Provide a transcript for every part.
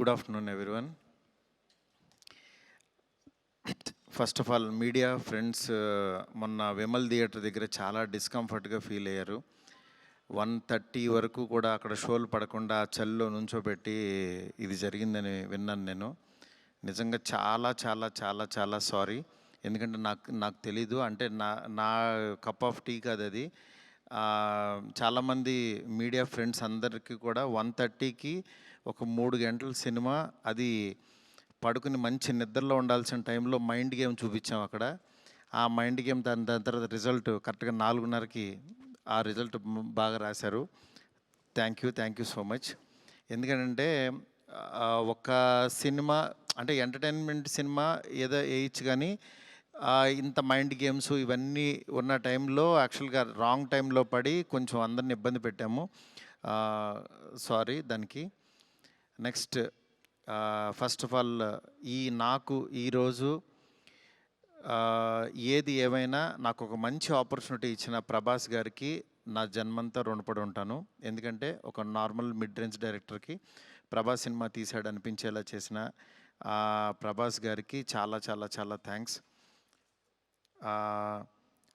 Good afternoon everyone. First of all media friends, మొన్న Vimal theatre దగ్గర చాలా డిస్కంఫర్ట్గా ఫీల్ అయ్యారు. 1:30 వరకు కూడా అక్కడ షోలు పడకుండా చలిలో నుంచోబెట్టి ఇది జరిగిందని విన్నాను నేను. నిజంగా చాలా చాలా చాలా చాలా సారీ. ఎందుకంటే నాకు తెలీదు, అంటే నా కప్ ఆఫ్ టీ కాదు అది. చాలామంది మీడియా ఫ్రెండ్స్ అందరికీ కూడా 1:30కి ఒక 3 గంటల సినిమా, అది పడుకుని మంచి నిద్రలో ఉండాల్సిన టైంలో మైండ్ గేమ్ చూపించాం అక్కడ. ఆ మైండ్ గేమ్ దాని తర్వాత రిజల్ట్ కరెక్ట్గా 4:30కి ఆ రిజల్ట్ బాగా రాశారు. Thank you so much. ఎందుకంటే ఒక సినిమా అంటే ఎంటర్టైన్మెంట్ సినిమా ఏదో వేయచ్చు, కానీ ఇంత మైండ్ గేమ్స్ ఇవన్నీ ఉన్న టైంలో యాక్చువల్గా రాంగ్ టైంలో పడి కొంచెం అందరిని ఇబ్బంది పెట్టాము. సారీ దానికి. నెక్స్ట్, ఫస్ట్ ఆఫ్ ఆల్ నాకు ఈరోజు ఏది ఏమైనా నాకు ఒక మంచి ఆపర్చునిటీ ఇచ్చిన ప్రభాస్ గారికి నా జన్మంతా రుణపడి ఉంటాను. ఎందుకంటే ఒక నార్మల్ మిడ్ రేంజ్ డైరెక్టర్కి ప్రభాస్ సినిమా తీశాడు అనిపించేలా చేసిన ప్రభాస్ గారికి చాలా చాలా చాలా థ్యాంక్స్.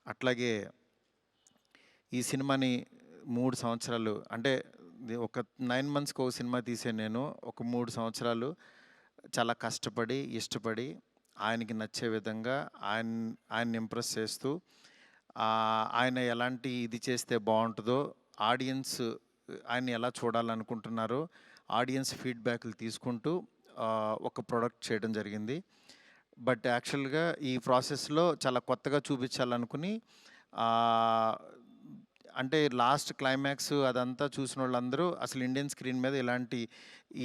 అట్లాగే ఈ సినిమాని 3 సంవత్సరాలు, అంటే ఒక 9 మంత్స్కి ఒక సినిమా తీసే నేను ఒక 3 సంవత్సరాలు చాలా కష్టపడి ఇష్టపడి ఆయనకి నచ్చే విధంగా ఆయన్ని ఇంప్రెస్ చేస్తూ, ఆయన ఎలాంటి ఇది చేస్తే బాగుంటుందో, ఆడియన్స్ ఆయన ఎలా చూడాలనుకుంటున్నారో ఆడియన్స్ ఫీడ్బ్యాక్లు తీసుకుంటూ ఒక ప్రోడక్ట్ చేయడం జరిగింది. బట్ యాక్చువల్గా ఈ ప్రాసెస్లో చాలా కొత్తగా చూపించాలనుకుని, అంటే లాస్ట్ క్లైమాక్స్ అదంతా చూసిన వాళ్ళందరూ అసలు ఇండియన్ స్క్రీన్ మీద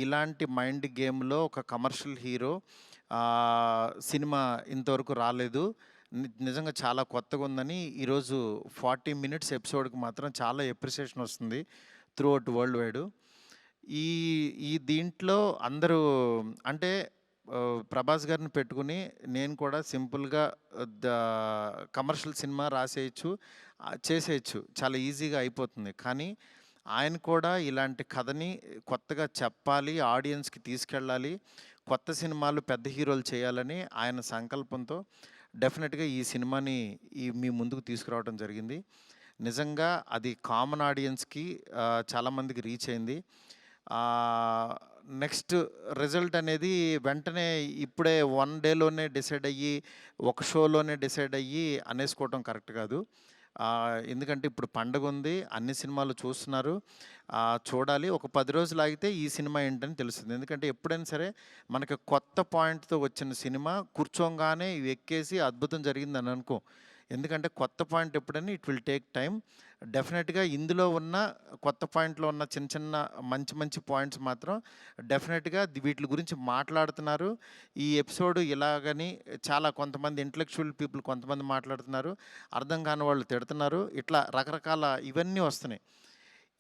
ఇలాంటి మైండ్ గేమ్లో ఒక కమర్షియల్ హీరో సినిమా ఇంతవరకు రాలేదు, నిజంగా చాలా కొత్తగా ఉందని ఈరోజు 40 మినిట్స్ ఎపిసోడ్కి మాత్రం చాలా ఎప్రిసియేషన్ వస్తుంది త్రూ అవుట్ వరల్డ్ వైడ్. ఈ దీంట్లో అందరూ అంటే ప్రభాస్ గారిని పెట్టుకుని నేను కూడా సింపుల్గా కమర్షియల్ సినిమా రాసేయచ్చు, చేసేయచ్చు, చాలా ఈజీగా అయిపోతుంది. కానీ ఆయన కూడా ఇలాంటి కథని కొత్తగా చెప్పాలి, ఆడియన్స్కి తీసుకెళ్ళాలి, కొత్త సినిమాలు పెద్ద హీరోలు చేయాలని ఆయన సంకల్పంతో డెఫినెట్గా ఈ సినిమాని మీ ముందుకు తీసుకురావడం జరిగింది. నిజంగా అది కామన్ ఆడియన్స్కి చాలామందికి రీచ్ అయింది. నెక్స్ట్ రిజల్ట్ అనేది వెంటనే ఇప్పుడే 1 డేలోనే డిసైడ్ అయ్యి ఒక షోలోనే డిసైడ్ అయ్యి అనేసుకోవటం కరెక్ట్ కాదు. ఎందుకంటే ఇప్పుడు పండగ ఉంది, అన్ని సినిమాలు చూస్తున్నారు, చూడాలి. ఒక 10 రోజులు ఆగితే ఈ సినిమా ఏంటని తెలుస్తుంది. ఎందుకంటే ఎప్పుడైనా సరే మనకి కొత్త పాయింట్తో వచ్చిన సినిమా కూర్చోగానే ఎక్కేసి అద్భుతం జరిగిందని అనుకో. ఎందుకంటే కొత్త పాయింట్ ఎప్పుడైనా ఇట్ విల్ టేక్ టైం. డెఫినెట్గా ఇందులో ఉన్న కొత్త పాయింట్లో ఉన్న చిన్న చిన్న మంచి పాయింట్స్ మాత్రం డెఫినెట్గా వీటి గురించి మాట్లాడుతున్నారు. ఈ ఎపిసోడ్ ఇలాగని చాలా కొంతమంది ఇంటలెక్చువల్ పీపుల్ కొంతమంది మాట్లాడుతున్నారు, అర్థం కాని వాళ్ళు తిడుతున్నారు, ఇట్లా రకరకాల ఇవన్నీ వస్తున్నాయి.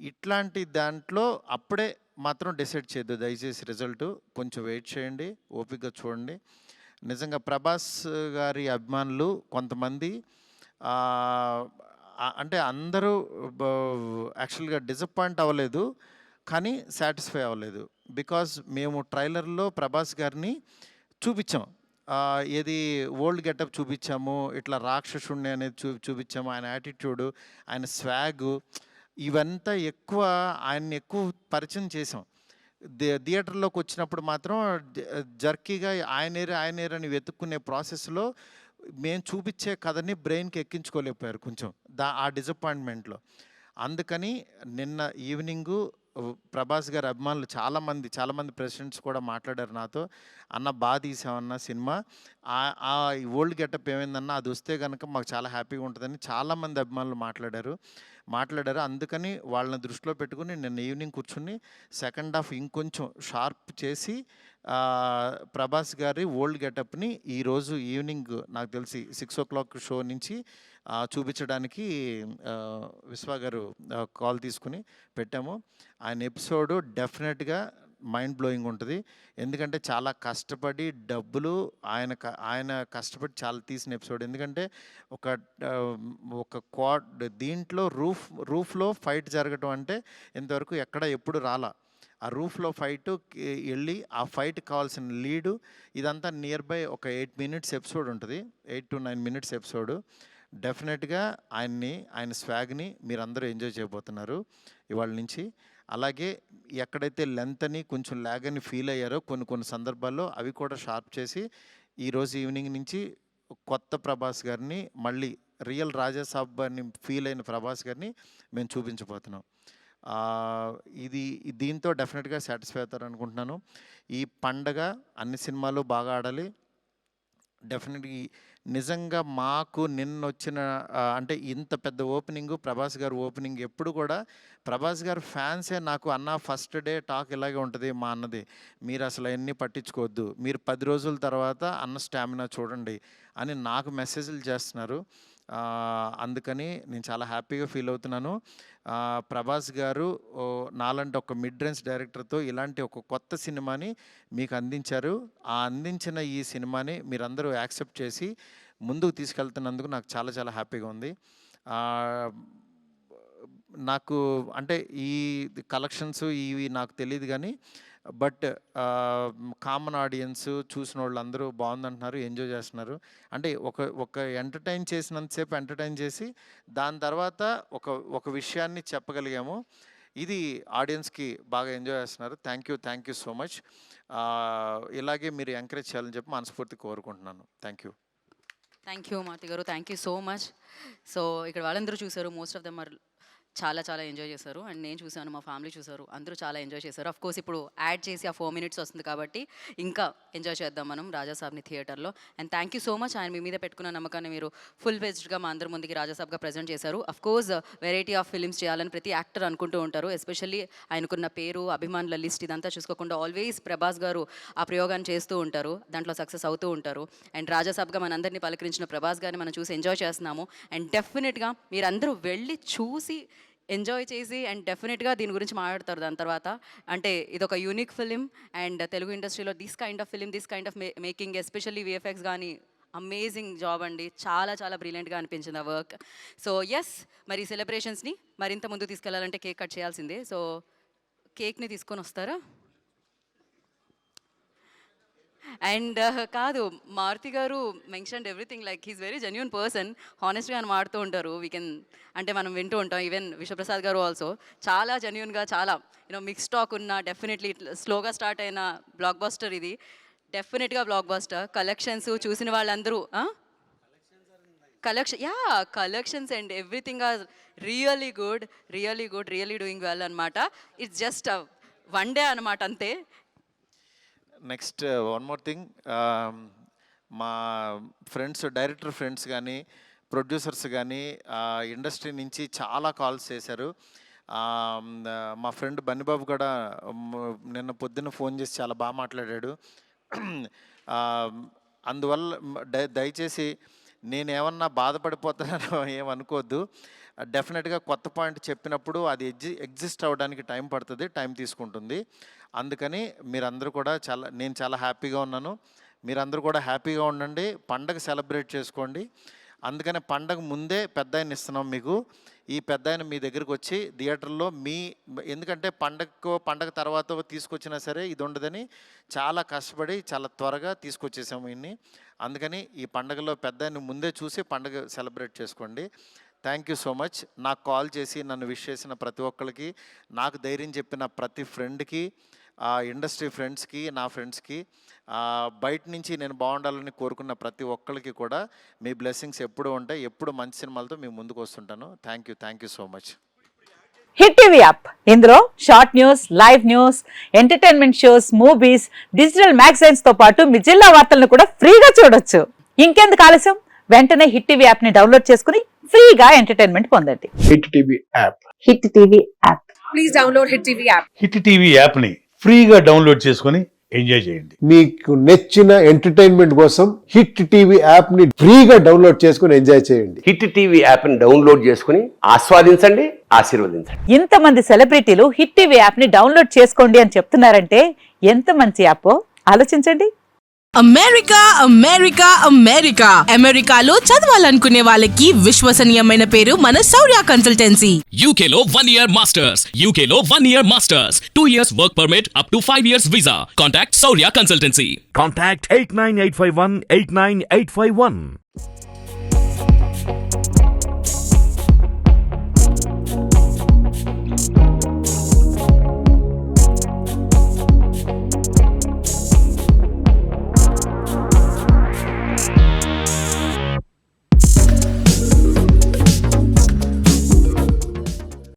ఇట్లాంటి దాంట్లో అప్పుడే మాత్రం డిసైడ్ చేయొద్దు దయచేసి. రిజల్ట్ కొంచెం వెయిట్ చేయండి, ఓపికగా చూడండి. నిజంగా ప్రభాస్ గారి అభిమానులు కొంతమంది అంటే అందరూ యాక్చువల్గా డిసప్పాయింట్ అవ్వలేదు, కానీ సాటిస్ఫై అవ్వలేదు. బికాజ్ మేము ట్రైలర్లో ప్రభాస్ గారిని చూపించాం, ఏది ఓల్డ్ గెటప్ చూపించాము, ఇట్లా రాక్షసుణ్ణి అనేది చూపించాము, ఆయన యాటిట్యూడు, ఆయన స్వాగు, ఇవంతా ఆయన్ని ఎక్కువ పరిచయం చేసాం. థియేటర్లోకి వచ్చినప్పుడు మాత్రం జర్కీగా ఆయనేరని వెతుక్కునే ప్రాసెస్లో మేము చూపించే కథని బ్రెయిన్కి ఎక్కించుకోలేకపోయారు కొంచెం ఆ డిసప్పాయింట్మెంట్లో. అందుకని నిన్న ఈవినింగు ప్రభాస్ గారి అభిమానులు చాలామంది ప్రెసిడెంట్స్ కూడా మాట్లాడారు నాతో, అన్న బాగా తీసామన్న సినిమా, ఆ ఓల్డ్ గెటప్ ఏమైందన్నా అది వస్తే కనుక మాకు చాలా హ్యాపీగా ఉంటుందని చాలామంది అభిమానులు మాట్లాడారు. అందుకని వాళ్ళని దృష్టిలో పెట్టుకుని నిన్న ఈవినింగ్ కూర్చుని సెకండ్ హాఫ్ ఇంకొంచెం షార్ప్ చేసి ప్రభాస్ గారి ఓల్డ్ గెటప్ని ఈరోజు ఈవినింగ్ నాకు తెలిసి 6 o'clock షో నుంచి చూపించడానికి విశ్వ గారు కాల్ తీసుకుని పెట్టాము. ఆయన ఎపిసోడు డెఫినెట్గా మైండ్ బ్లోయింగ్ ఉంటుంది. ఎందుకంటే చాలా కష్టపడి డబ్బులు ఆయన కష్టపడి చాలా తీసిన ఎపిసోడ్. ఎందుకంటే ఒక దీంట్లో రూఫ్లో ఫైట్ జరగటం అంటే ఇంతవరకు ఎప్పుడు రాలా. ఆ రూఫ్లో ఫైట్ వెళ్ళి ఆ ఫైట్కి కావాల్సిన లీడు ఇదంతా నియర్ బై ఒక 8 minutes ఎపిసోడ్ ఉంటుంది, 8 to 9 minutes ఎపిసోడ్. డెఫినెట్గా ఆయన స్వాగ్ని మీరందరూ ఎంజాయ్ చేయబోతున్నారు ఇవాళ నుంచి. అలాగే ఎక్కడైతే లెంత్ అని కొంచెం ల్యాగ్ అని ఫీల్ అయ్యారో కొన్ని సందర్భాల్లో అవి కూడా షార్ప్ చేసి ఈరోజు ఈవినింగ్ నుంచి కొత్త ప్రభాస్ గారిని, మళ్ళీ రియల్ రాజాసాబ్ అని ఫీల్ అయిన ప్రభాస్ గారిని మేము చూపించబోతున్నాం. దీంతో డెఫినెట్గా సాటిస్ఫై అవుతారు అనుకుంటున్నాను. ఈ పండగ అన్ని సినిమాలు బాగా ఆడాలి. డెఫినెట్గా నిజంగా మాకు నిన్నొచ్చిన అంటే ఇంత పెద్ద ఓపెనింగు, ప్రభాస్ గారు ఓపెనింగ్ ఎప్పుడు కూడా ప్రభాస్ గారు ఫ్యాన్సే నాకు అన్న ఫస్ట్ డే టాక్ ఇలాగే ఉంటుంది మా అన్నది, మీరు అసలు అవన్నీ పట్టించుకోవద్దు, మీరు 10 రోజుల తర్వాత అన్న స్టామినా చూడండి అని నాకు మెసేజ్లు చేస్తున్నారు. అందుకని నేను చాలా హ్యాపీగా ఫీల్ అవుతున్నాను. ప్రభాస్ గారు నాలాంటి ఒక మిడ్ రేంజ్ డైరెక్టర్తో ఇలాంటి ఒక కొత్త సినిమాని మీకు అందించారు. అందించిన ఈ సినిమాని మీరందరూ యాక్సెప్ట్ చేసి ముందుకు తీసుకెళ్తున్నందుకు నాకు చాలా చాలా హ్యాపీగా ఉంది. నాకు అంటే ఈ కలెక్షన్స్ ఇవి నాకు తెలియదు కానీ బట్ కామన్ ఆడియన్స్ చూసిన వాళ్ళందరూ బాగుందంటున్నారు, ఎంజాయ్ చేస్తున్నారు. అంటే ఒక ఎంటర్టైన్ చేసినంతసేపు ఎంటర్టైన్ చేసి దాని తర్వాత ఒక విషయాన్ని చెప్పగలిగాము. ఇది ఆడియన్స్కి బాగా ఎంజాయ్ చేస్తున్నారు. Thank you so much. ఇలాగే మీరు ఎంకరేజ్ చేయాలని చెప్పి మనస్ఫూర్తి కోరుకుంటున్నాను. థ్యాంక్ యూ మారుతి గారు, thank you so much. So ఇక్కడ వాళ్ళందరూ చూసారు, మోస్ట్ ఆఫ్ దెమ్ ఆర్ చాలా చాలా ఎంజాయ్ చేశారు. అండ్ నేను చూశాను, మా ఫ్యామిలీ చూశారు, అందరూ చాలా ఎంజాయ్ చేశారు. అఫ్ కోర్స్ ఇప్పుడు యాడ్ చేసి ఆ 4 minutes వస్తుంది కాబట్టి ఇంకా ఎంజాయ్ చేద్దాం మనం రాజాసాబ్ని థియేటర్లో. And thank you so much, ఆయన మీ మీద పెట్టుకున్న నమ్మకాన్ని మీరు ఫుల్ ఫెజ్డ్గా మా అందరి ముందుకి రాజాసాబ్గా ప్రజెంట్ చేశారు. Of course variety of films చేయాలని ప్రతి యాక్టర్ అనుకుంటూ ఉంటారు. ఎస్పెషల్లీ ఆయనకున్న పేరు, అభిమానుల లిస్ట్ ఇదంతా చూసుకోకుండా ఆల్వేస్ ప్రభాస్ గారు ఆ ప్రయోగాన్ని చేస్తూ ఉంటారు, దాంట్లో సక్సెస్ అవుతూ ఉంటారు. అండ్ రాజాసాబ్గా మనందరినీ పలకరించిన ప్రభాస్ గారిని మనం చూసి ఎంజాయ్ చేస్తున్నాము. అండ్ డెఫినెట్గా మీరందరూ వెళ్ళి చూసి ఎంజాయ్ చేసి అండ్ డెఫినెట్గా దీని గురించి మాట్లాడతారు దాని తర్వాత. అంటే ఇదొక యూనిక్ ఫిలిం అండ్ తెలుగు ఇండస్ట్రీలో this kind of making, especially VFX కానీ అమేజింగ్ జాబ్ అండి. చాలా చాలా బ్రిలియంట్గా అనిపించింది ఆ వర్క్. సో ఎస్, మరి సెలబ్రేషన్స్ని మరింత ముందు తీసుకెళ్లాలంటే కేక్ కట్ చేయాల్సిందే. సో కేక్ని తీసుకొని వస్తారా? అండ్ కాదు, Maruti garu mentioned everything, like he's very genuine person, హానెస్ట్గా అని మాడుతూ ఉంటారు. అంటే మనం వింటూ ఉంటాం. ఈవెన్ విశ్వప్రసాద్ గారు ఆల్సో చాలా జెన్యూన్గా, చాలా మిక్స్ టాక్ ఉన్న, డెఫినెట్లీ స్లోగా స్టార్ట్ అయిన బ్లాక్ బస్టర్ ఇది. డెఫినెట్గా బ్లాక్ బస్టర్. కలెక్షన్స్ చూసిన వాళ్ళందరూ collections and everything are really good, really doing well అనమాట. ఇట్స్ జస్ట్ వన్ డే అనమాట, అంతే. నెక్స్ట్ వన్ మోర్ థింగ్, మా డైరెక్టర్ ఫ్రెండ్స్ కానీ, ప్రొడ్యూసర్స్ కానీ ఇండస్ట్రీ నుంచి చాలా కాల్స్ చేశారు. మా ఫ్రెండ్ బన్నిబాబు కూడా నిన్న పొద్దున్న ఫోన్ చేసి చాలా బాగా మాట్లాడాడు. అందువల్ల దయచేసి నేనేమన్నా బాధపడిపోతానో ఏమనుకోవద్దు. డెఫినెట్గా కొత్త పాయింట్ చెప్పినప్పుడు అది ఎగ్జిస్ట్ అవ్వడానికి టైం పడుతుంది, టైం తీసుకుంటుంది. అందుకని మీరందరూ కూడా నేను చాలా హ్యాపీగా ఉన్నాను. మీరందరూ కూడా హ్యాపీగా ఉండండి, పండగ సెలబ్రేట్ చేసుకోండి. అందుకని పండగ ముందే పెద్ద ఆయన ఇస్తున్నాం మీకు. ఈ పెద్ద ఆయన మీ దగ్గరికి వచ్చి థియేటర్లో ఎందుకంటే పండగ తర్వాత తీసుకొచ్చినా సరే ఇది ఉండదని చాలా కష్టపడి చాలా త్వరగా తీసుకొచ్చేసాము ఇన్ని. అందుకని ఈ పండగలో పెద్ద ఆయన ముందే చూసి పండగ సెలబ్రేట్ చేసుకోండి. Thank you so much. నాకు కాల్ చేసి నన్ను విష్ చేసిన ప్రతి ఒక్కరికి, నాకు ధైర్యం చెప్పిన ప్రతి ఫ్రెండ్కి, ఇండస్ట్రీ ఫ్రెండ్స్కి, నా ఫ్రెండ్స్కి, బయట నుంచి నేను బాగుండాలని కోరుకున్న ప్రతి ఒక్కరికి కూడా మీ బ్లెస్సింగ్స్ ఎప్పుడూ ఉంటాయి. ఎప్పుడు మంచి సినిమాలతో మేము ముందుకు వస్తుంటాను. Thank you so much. Hit TV app, ఇందులో short news, live news, entertainment shows, movies, digital magazines తో పాటు మీ జిల్లా వార్తలను కూడా ఫ్రీగా చూడొచ్చు. ఇంకెందుకు ఆలస్యం, వెంటనే హిట్ టీవీ యాప్ ని డౌన్లోడ్ చేసుకుని ఫ్రీగా ఎంటర్టైన్మెంట్ పొందండి. Hit TV app. Hit TV app. Please download hit TV app. Hit TV app ని ఫ్రీగా డౌన్లోడ్ చేసుకుని ఎంజాయ్ చేయండి. మీకు నచ్చిన ఎంటర్టైన్మెంట్ కోసం హిట్ టీవీ యాప్ ని ఫ్రీగా డౌన్లోడ్ చేసుకుని ఎంజాయ్ చేయండి. హిట్ టీవీ యాప్ ని డౌన్లోడ్ చేసుకుని ఆస్వాదించండి, ఆశీర్వదించండి. ఇంతమంది సెలబ్రిటీలు హిట్ టీవీ యాప్ ని డౌన్లోడ్ చేసుకోండి అని చెప్తున్నారంటే ఎంత మంచి యాప్ ఆలోచించండి. అమెరికా అమెరికా అమెరికా అమెరికాలో చదవాలనుకునే వాళ్ళకి విశ్వసనీయమైన పేరు మన శౌర్య consultancy. UK Law 1 Year Masters. UK Law 1 Year Masters. 2 years work permit up to 5 years visa. Contact Saurya Consultancy. Contact 89851 89851.